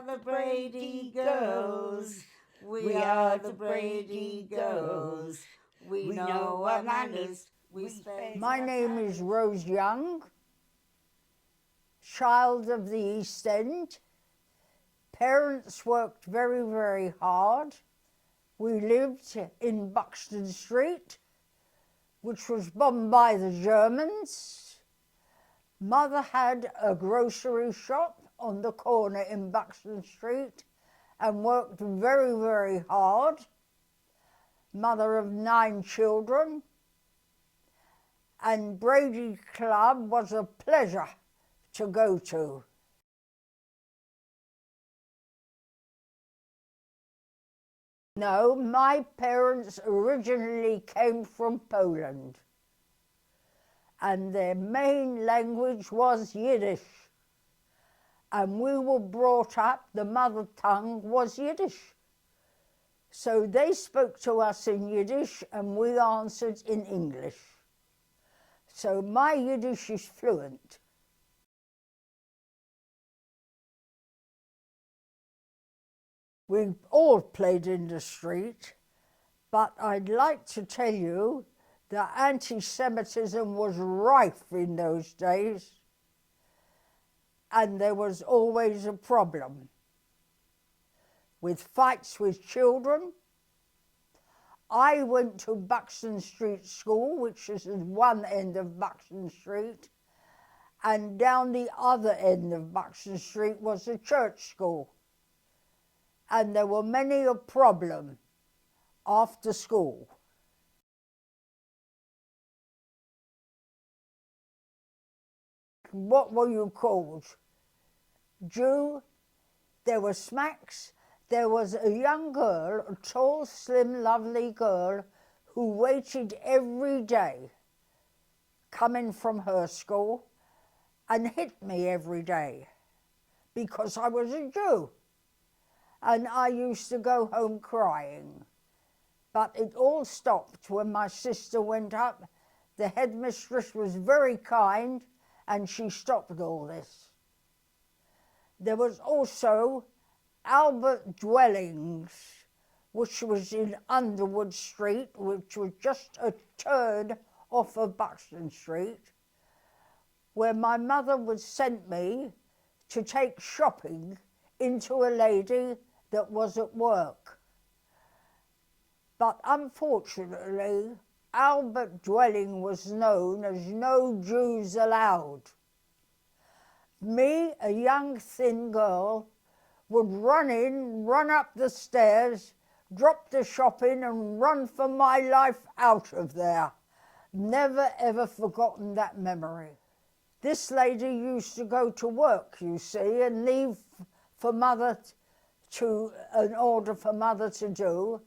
the Brady girls. We are the Brady girls. We know our manners. We spend. My name is Rose Young, child of the East End. Parents worked very, very hard. We lived in Buxton Street, which was bombed by the Germans. Mother had a grocery shop on the corner in Buxton Street and worked very, very hard. Mother of 9 children. And Brady Club was a pleasure to go to. No, my parents originally came from Poland, and their main language was Yiddish. And we were brought up, the mother tongue was Yiddish. So they spoke to us in Yiddish and we answered in English. So my Yiddish is fluent. We all played in the street, but I'd like to tell you that anti-Semitism was rife in those days, and there was always a problem with fights with children. I went to Buxton Street School, which is at one end of Buxton Street, and down the other end of Buxton Street was a church school. And there were many a problem after school. What were you called? Jew? There were smacks. There was a young girl, a tall, slim, lovely girl, who waited every day, coming from her school, and hit me every day because I was a Jew. And I used to go home crying. But it all stopped when my sister went up. The headmistress was very kind and she stopped all this. There was also Albert Dwellings, which was in Underwood Street, which was just a turn off of Buxton Street, where my mother would send me to take shopping into a lady that was at work. But unfortunately, Albert Dwelling was known as no Jews allowed. Me, a young thin girl, would run up the stairs, drop the shopping and run for my life out of there. Never ever forgotten that memory. This lady used to go to work, you see, and leave for mother an order for mother to do,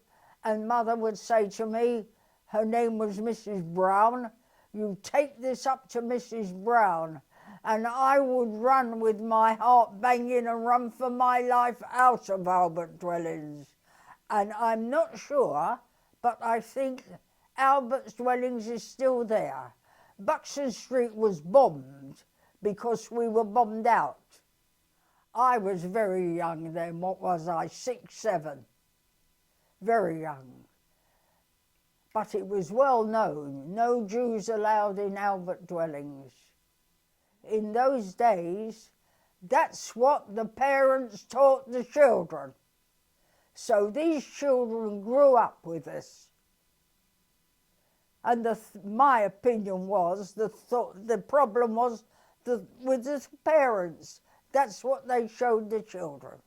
and mother would say to me, her name was Mrs. Brown, you take this up to Mrs. Brown, and I would run with my heart banging and run for my life out of Albert Dwellings. And I'm not sure, but I think Albert's Dwellings is still there. Buxton Street was bombed because we were bombed out. I was very young then. What was I, 6, 7? Very young. But it was well known, no Jews allowed in Albert Dwellings. In those days, that's what the parents taught the children. So these children grew up with this. And my opinion was, the problem was with the parents. That's what they showed the children.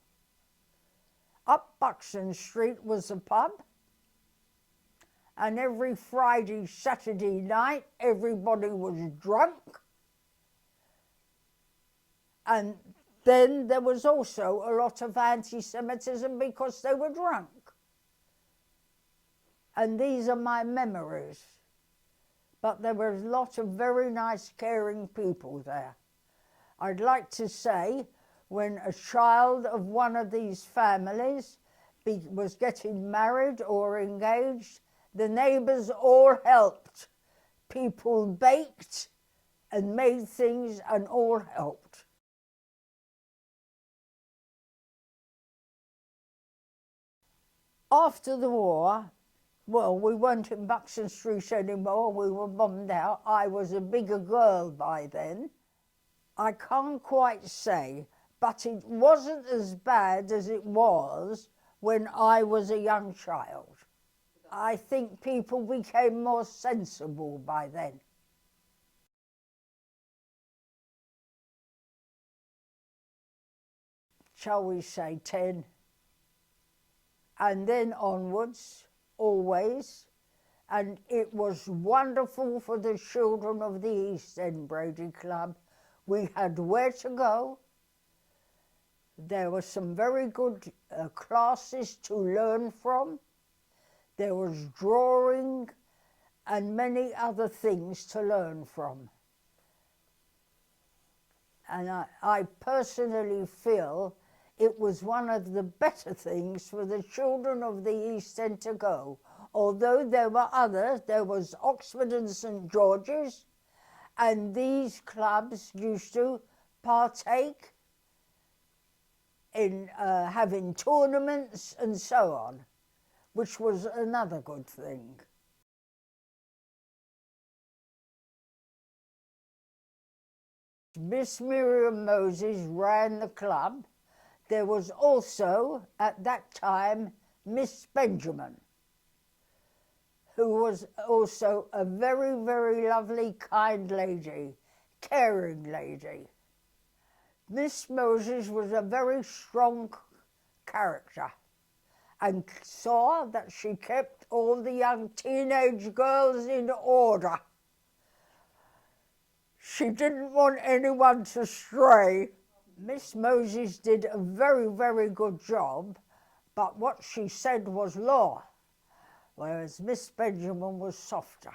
Up Buxton Street was a pub, and every Friday, Saturday night, everybody was drunk. And then there was also a lot of anti-Semitism because they were drunk. And these are my memories. But there were a lot of very nice, caring people there. I'd like to say, when a child of one of these families was getting married or engaged, the neighbours all helped. People baked and made things and all helped. After the war, well, we weren't in Buxton Street anymore, we were bombed out. I was a bigger girl by then. I can't quite say, but it wasn't as bad as it was when I was a young child. I think people became more sensible by then. Shall we say 10? And then onwards, always. And it was wonderful for the children of the East End Brady Club. We had where to go. There were some very good classes to learn from. There was drawing and many other things to learn from. And I personally feel it was one of the better things for the children of the East End to go. Although there were others, there was Oxford and St George's, and these clubs used to partake in having tournaments and so on, which was another good thing. Miss Miriam Moses ran the club. There was also, at that time, Miss Benjamin, who was also a very, very lovely, kind lady, caring lady. Miss Moses was a very strong character and saw that she kept all the young teenage girls in order. She didn't want anyone to stray. Miss Moses did a very, very good job, but what she said was law, whereas Miss Benjamin was softer.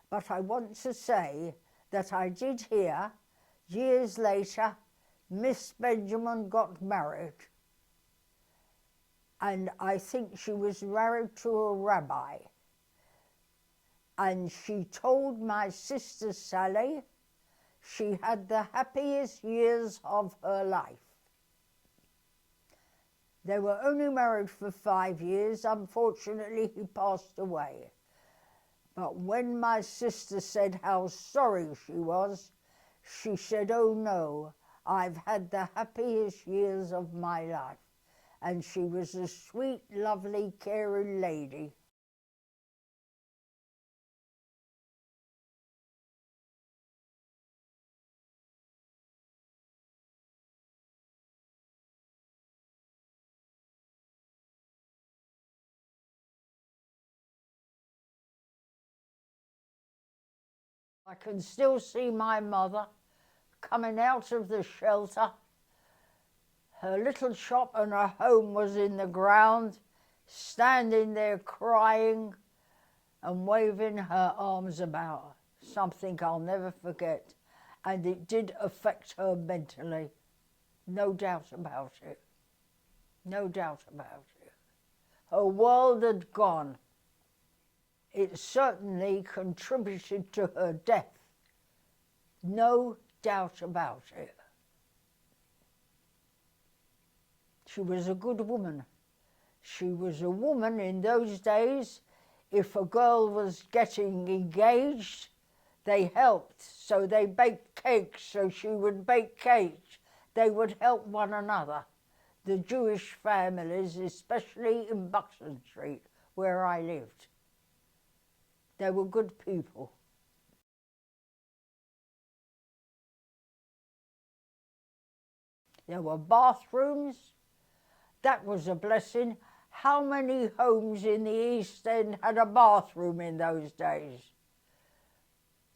But I want to say that I did hear, years later, Miss Benjamin got married, and I think she was married to a rabbi. And she told my sister Sally she had the happiest years of her life. They were only married for 5 years. Unfortunately, he passed away. But when my sister said how sorry she was, she said, "Oh no, I've had the happiest years of my life." And she was a sweet, lovely, caring lady. I can still see my mother coming out of the shelter. Her little shop and her home was in the ground, standing there crying and waving her arms about, something I'll never forget. And it did affect her mentally, no doubt about it, no doubt about it. Her world had gone. It certainly contributed to her death, no doubt about it. She was a good woman. She was a woman in those days. If a girl was getting engaged, they helped. So they baked cakes, so she would bake cakes. They would help one another. The Jewish families, especially in Buxton Street, where I lived. They were good people. There were bathrooms. That was a blessing. How many homes in the East End had a bathroom in those days?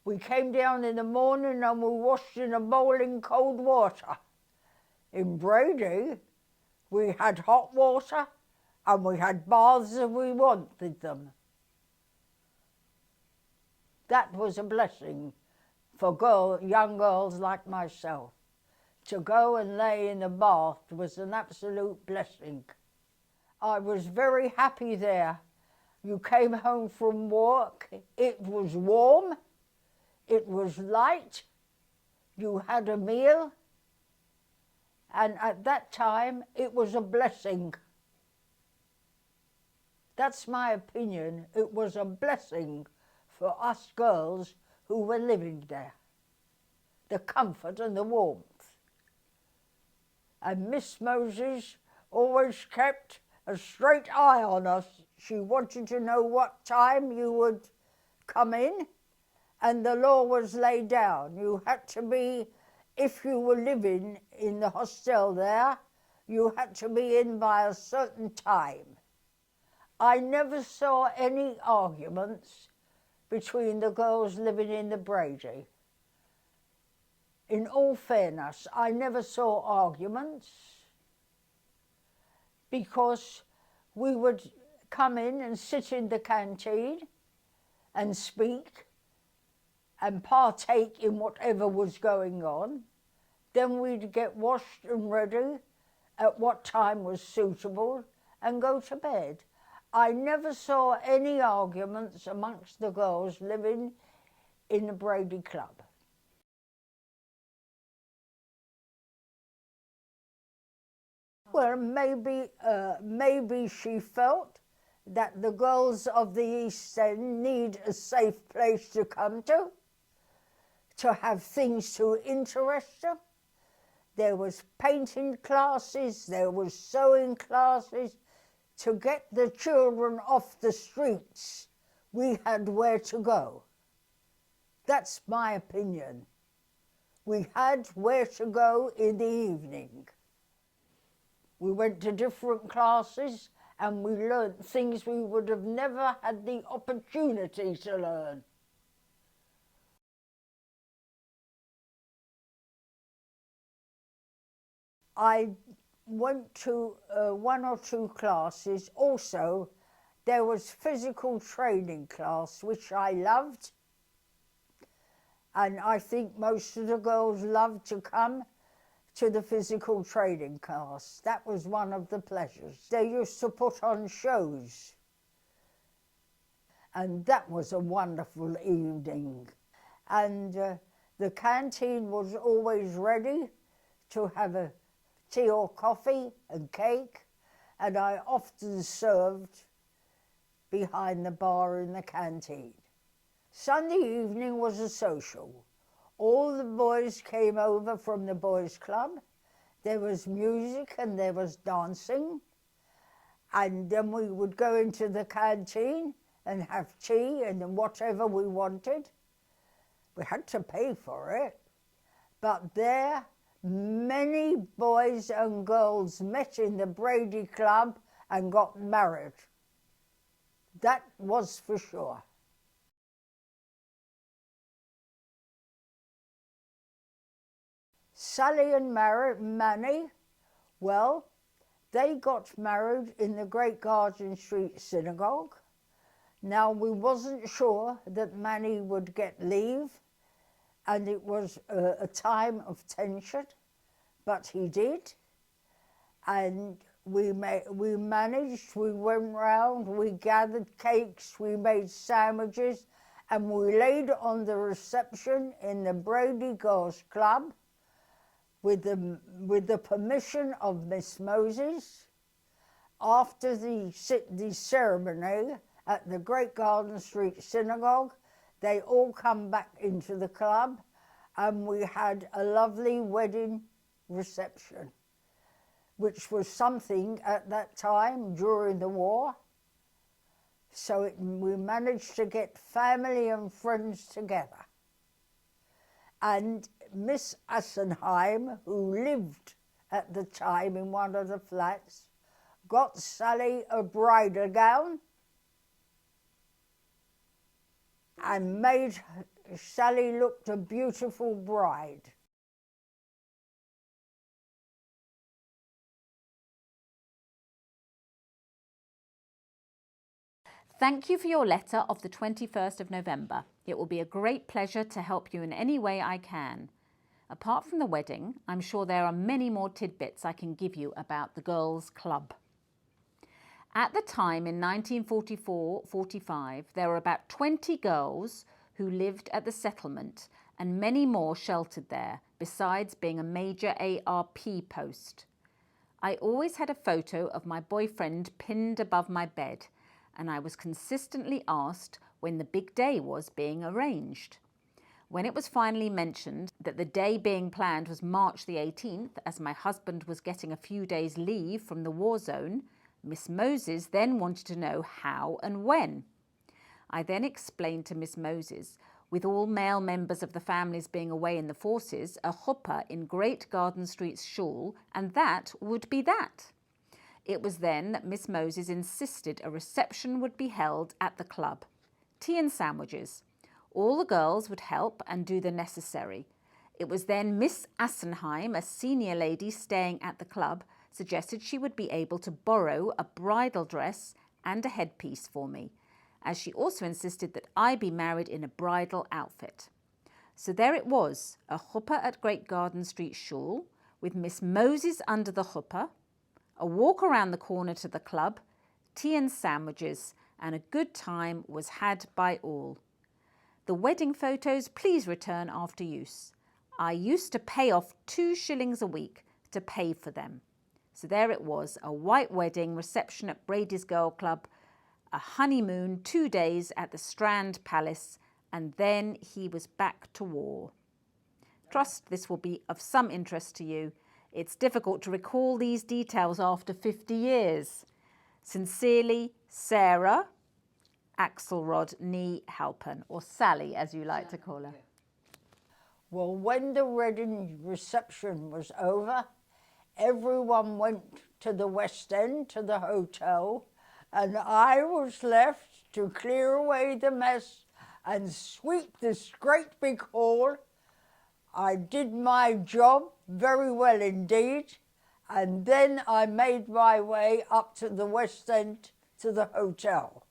We came down in the morning and we washed in a boiling cold water. In Brady, we had hot water and we had baths if we wanted them. That was a blessing for young girls like myself. To go and lay in the bath was an absolute blessing. I was very happy there. You came home from work, it was warm, it was light, you had a meal, and at that time it was a blessing. That's my opinion. It was a blessing for us girls who were living there. The comfort and the warmth. And Miss Moses always kept a straight eye on us. She wanted to know what time you would come in, and the law was laid down. You had to be, if you were living in the hostel there, you had to be in by a certain time. I never saw any arguments between the girls living in the Brady. In all fairness, I never saw arguments, because we would come in and sit in the canteen and speak and partake in whatever was going on. Then we'd get washed and ready at what time was suitable and go to bed. I never saw any arguments amongst the girls living in the Brady Club. Well, maybe she felt that the girls of the East End need a safe place to come to have things to interest them. There was painting classes, there was sewing classes. To get the children off the streets, we had where to go. That's my opinion. We had where to go in the evening. We went to different classes and we learnt things we would have never had the opportunity to learn. I went to one or two classes. Also, there was physical training class, which I loved. And I think most of the girls loved to come to the physical training class. That was one of the pleasures. They used to put on shows. And that was a wonderful evening. And the canteen was always ready to have a tea or coffee and cake, and I often served behind the bar in the canteen. Sunday evening was a social. All the boys came over from the boys' club. There was music and there was dancing, and then we would go into the canteen and have tea and whatever we wanted. We had to pay for it, but there many boys and girls met in the Brady Club and got married. That was for sure. Sally and Manny, well, they got married in the Great Garden Street Synagogue. Now, we wasn't sure that Manny would get leave, and it was a time of tension, but he did. And we managed, we went round, we gathered cakes, we made sandwiches, and we laid on the reception in the Brady Girls Club with the permission of Miss Moses. After the ceremony at the Great Garden Street Synagogue, they all come back into the club, and we had a lovely wedding reception, which was something at that time during the war. So we managed to get family and friends together. And Miss Assenheim, who lived at the time in one of the flats, got Sally a bridal gown and made Sally look a beautiful bride. Thank you for your letter of the 21st of November. It will be a great pleasure to help you in any way I can. Apart from the wedding, I'm sure there are many more tidbits I can give you about the Girls' Club. At the time in 1944-45, there were about 20 girls who lived at the settlement and many more sheltered there, besides being a major ARP post. I always had a photo of my boyfriend pinned above my bed, and I was consistently asked when the big day was being arranged. When it was finally mentioned that the day being planned was March the 18th, as my husband was getting a few days' leave from the war zone, Miss Moses then wanted to know how and when. I then explained to Miss Moses, with all male members of the families being away in the forces, a chuppah in Great Garden Street's shul, and that would be that. It was then that Miss Moses insisted a reception would be held at the club. Tea and sandwiches. All the girls would help and do the necessary. It was then Miss Assenheim, a senior lady staying at the club, suggested she would be able to borrow a bridal dress and a headpiece for me, as she also insisted that I be married in a bridal outfit. So there it was, a chuppah at Great Garden Street Shul, with Miss Moses under the chuppah, a walk around the corner to the club, tea and sandwiches, and a good time was had by all. The wedding photos please return after use. I used to pay off 2 shillings a week to pay for them. So there it was, a white wedding reception at Brady's Girl Club, a honeymoon 2 days at the Strand Palace, and then he was back to war. Trust this will be of some interest to you. It's difficult to recall these details after 50 years. Sincerely, Sarah Axelrod Nee Halpen, or Sally as you like to call her. Well, when the wedding reception was over, everyone went to the West End, to the hotel, and I was left to clear away the mess and sweep this great big hall. I did my job very well indeed, and then I made my way up to the West End to the hotel.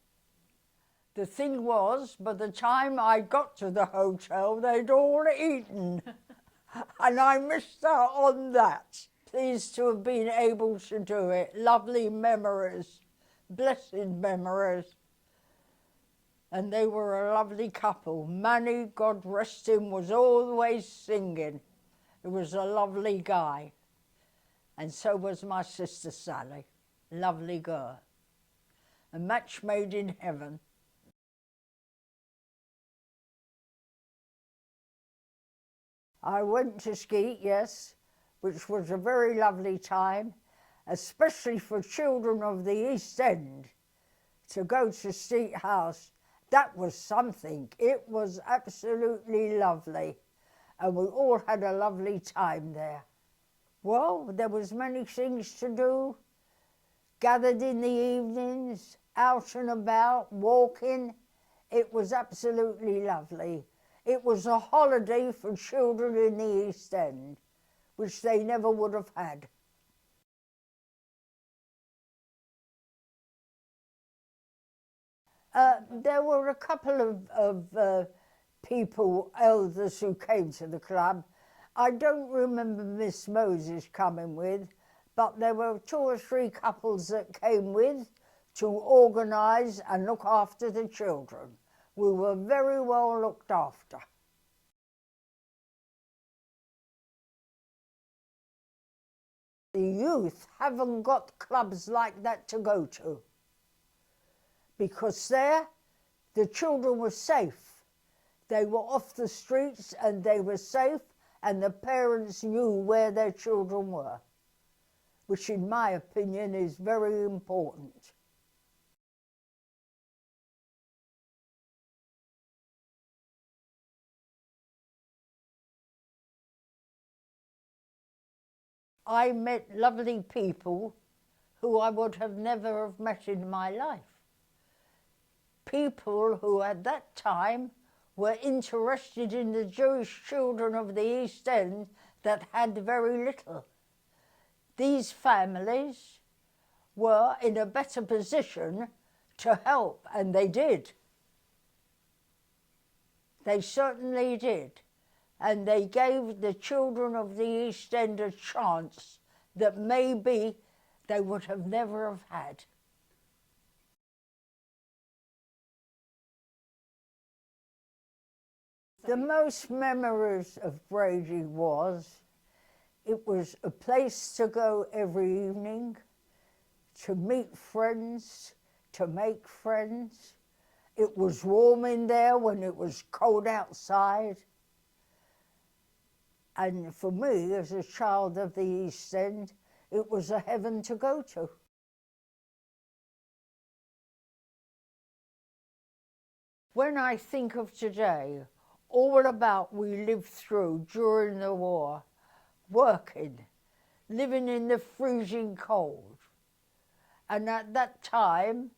The thing was, by the time I got to the hotel, they'd all eaten, and I missed out on that. Pleased to have been able to do it. Lovely memories, blessed memories. And they were a lovely couple. Manny, God rest him, was always singing. He was a lovely guy. And so was my sister Sally. Lovely girl. A match made in heaven. I went to Skeet, yes, which was a very lovely time, especially for children of the East End. To go to Skeet House, that was something. It was absolutely lovely, and we all had a lovely time there. Well, there was many things to do, gathered in the evenings, out and about, walking. It was absolutely lovely. It was a holiday for children in the East End, which they never would have had. There were a couple of people, elders, who came to the club. I don't remember Miss Moses coming with, but there were 2 or 3 couples that came with to organise and look after the children. We were very well looked after. The youth haven't got clubs like that to go to, because there the children were safe. They were off the streets and they were safe, and the parents knew where their children were, which in my opinion is very important. I met lovely people who I would have never have met in my life. People who at that time were interested in the Jewish children of the East End that had very little. These families were in a better position to help, and they did. They certainly did. And they gave the children of the East End a chance that maybe they would have never have had. The most memories of Brady was, it was a place to go every evening, to meet friends, to make friends. It was warm in there when it was cold outside. And for me, as a child of the East End, it was a heaven to go to. When I think of today, all about we lived through during the war, working, living in the freezing cold. And at that time,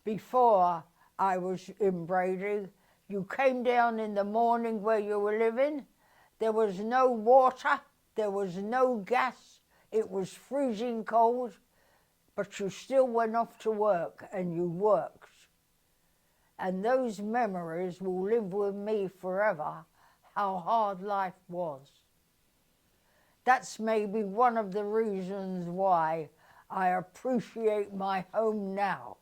before I was in Brady, you came down in the morning where you were living. There was no water, there was no gas, it was freezing cold, but you still went off to work and you worked. And those memories will live with me forever, how hard life was. That's maybe one of the reasons why I appreciate my home now.